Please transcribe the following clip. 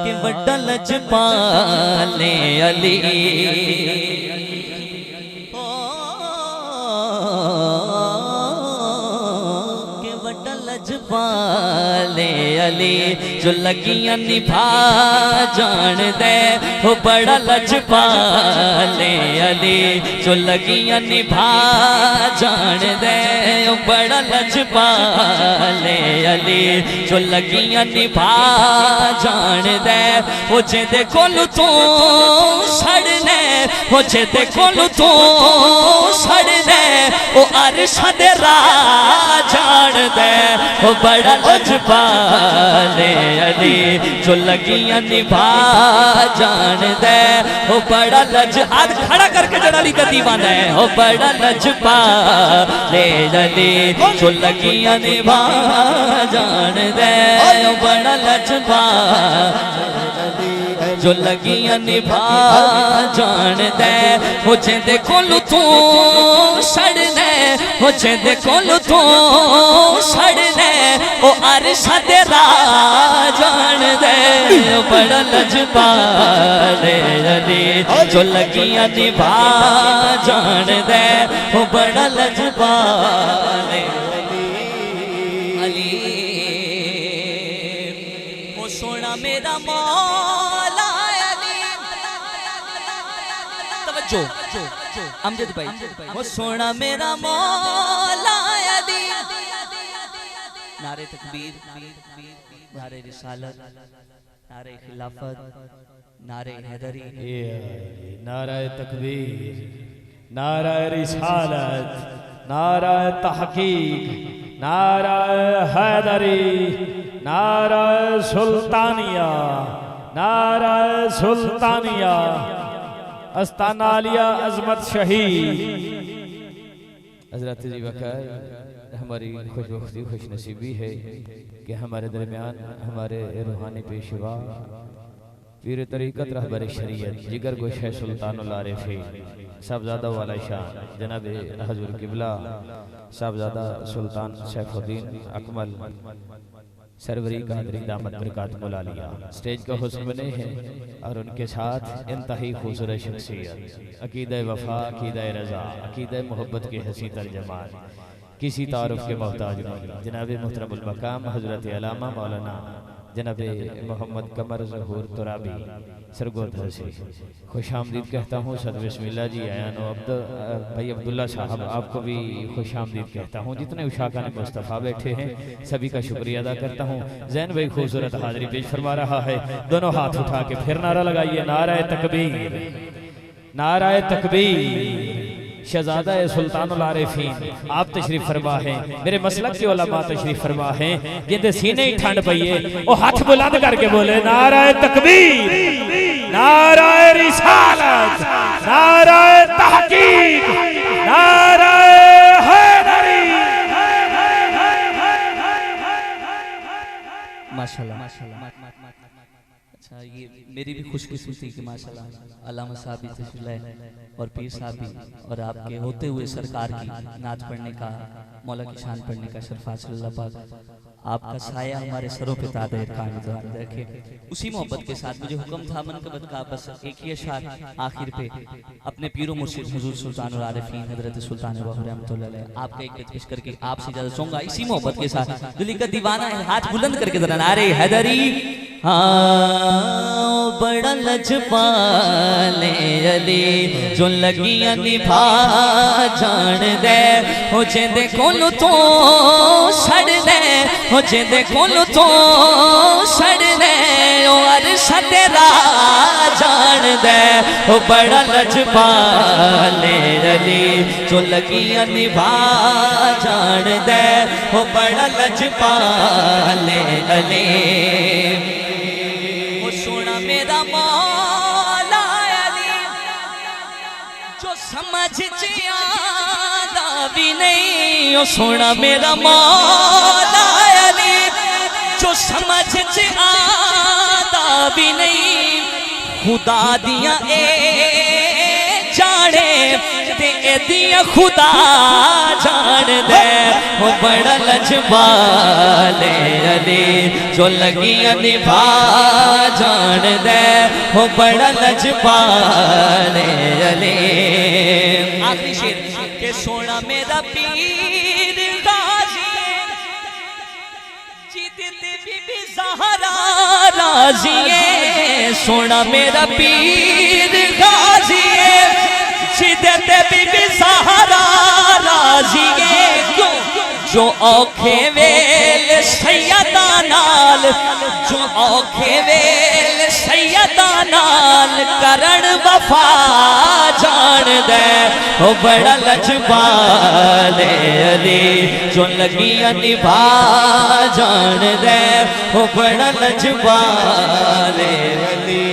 के वड्डा लजपाले अली के वड्डा लजपाले अली जो लगियां निभा जान दे हो बड़ा लजपाले अली जो लगियां निभा जान दे हो बड़ा लजपाले अली जो लगियां निभा जान दे हो जेदे कोल तू सड़ने हो जेदे कोल तू सड़ने ओ अरश दे राह जान दे हो बड़ा लजपाले अली जो लगियां निभा जान दे हो बड़ा लज हाथ खड़ा करके जड़ाली का दीवाना है हो बड़ा लजपाले अली जो लगियां निभा जान दे हो बड़ा लजपा जो लगियां निभा जान दे हो जेदे कोल तू सड़ने हो जेदे कोल तू सड़ने ओ अरश दे राह जान दे ओ बड़ा लजपाले अली जो लगियां निभा जान दे ओ बड़ा लजपाले अली ओ सोना मेरा मौला अली तवज्जो अमजद भाई ओ सोना मेरा मौला अली नारे तकबीर नारे रिसालत नारे खिलाफत नारे हैदरी नारे तकबीर नारे रिसालत नारे तहकीक नारे हैदरी नारे सुल्तानिया नारे सुल्तानिया अस्ताना आलिया अजमत शहीद हजरत जी वक़ार हमारी खुशबख्ती खुशनसीबी है कि हमारे दरमियान हमारे रूहानी पेशवा पीर तरीक़त रहबर शरीयत जिगर गोश है सुल्तानुल आरिफ़ीन साहबजादा वाला शाह जनाब हजूर किबला साहबजादा सुल्तान सैफुद्दीन अकमल सरवरी कादरी दामत बरकातुहुल आलिया स्टेज का हुस्न बने हैं और उनके साथ इंतहाई खूबसूरत शख्सियत अकीदा वफा अकीदा रज़ा अकीदा मोहब्बत के हसी तर्जमान किसी तारुफ के मोहताज नहीं जनाब मुहतरमुल मकाम हजरत अल्लामा मौलाना जनाब मोहम्मद कमर ज़हूर तुराबी सरगोधर से खुश आमदीद कहता हूँ। सद बिस्मिल्लाह जी आयान भाई अब्दुल्ला साहब आपको भी खुश आमदीद कहता हूँ। जितने उशाकान मुस्तफ़ा बैठे हैं सभी का शुक्रिया अदा करता हूँ। जैन भाई खूबसूरत हाज़री पेश फरमा रहा है, दोनों हाथ उठा के फिर नारा लगाइए, नारा तकबीर नारा तकबीर। शहजादा सुल्तानुल आरिफ़ीन आप तशरीफ फरमा हैं, मेरे मसलक के उलमा तशरीफ फरमा हैं, जिंदे सीने ही ठंड पई है वो हाथ बुलंद करके बोले नारा तकबीर नारा रिसालत नारा तहकीक नारा हैदरी। माशाल्लाह अच्छा ये मेरी भी खुशकिस्मती कि माशाल्लाह अल्लामा साहब भी तशरीफ लाए और पीर साहब भी और आपके होते हुए सरकार की नात पढ़ने का मौला की शान पढ़ने का शर्फ हासिल अल्लाह पाक आपका साया हमारे सरों पे तादाद कायम रखे। उसी मोहब्बत के साथ मुझे हुक्म था मनकबत का बस एक ही अशार आखिर पे अपने पीरो मुर्शिद हुजूर सुल्तानुल आरिफ़ीन हजरत सुल्तान बाहु रहमतुल्लाह अलैह आपका एक पेश करके आपसे ज्यादा चाहूंगा इसी मोहब्बत के साथ दिल का दीवाना है हाथ बुलंद करके जरा नारे हैदरी। हाँ बड़ा लजपाले अली जो लगियां निभा जान दे हो जेदे कोल तू सड़ने हो जेदे कोल तू सड़ने ओ अरश दे राह जान दे हो बड़ा लजपाले अली जो लगियां निभा जान दे हो बड़ा लजपाले अली। मेरा मौला अली जो समझ आता भी नहीं ओ सोना मेरा मौला अली जो समझ आता भी नहीं खुदा दिया ए जाने ते एदिया खुदा जान दे हो बड़ा लजवाले अली जो लगियां निभा जान दे हो बड़ा लजवाले अली। आखिरी शेर के सोना मेरा पीर गाजी जीते बीबी ज़हरा राजी है। सोना मेरा पीर गाजी जीते बीबी ज़हरा राजी है। जो औखे वेल सैयदा नाल जो औखे वेल सैयदा नाल करण वफा जान दे हो बड़ा लजवाले अली जो लगियां निभा जान दे हो बड़ा लजवाले अली।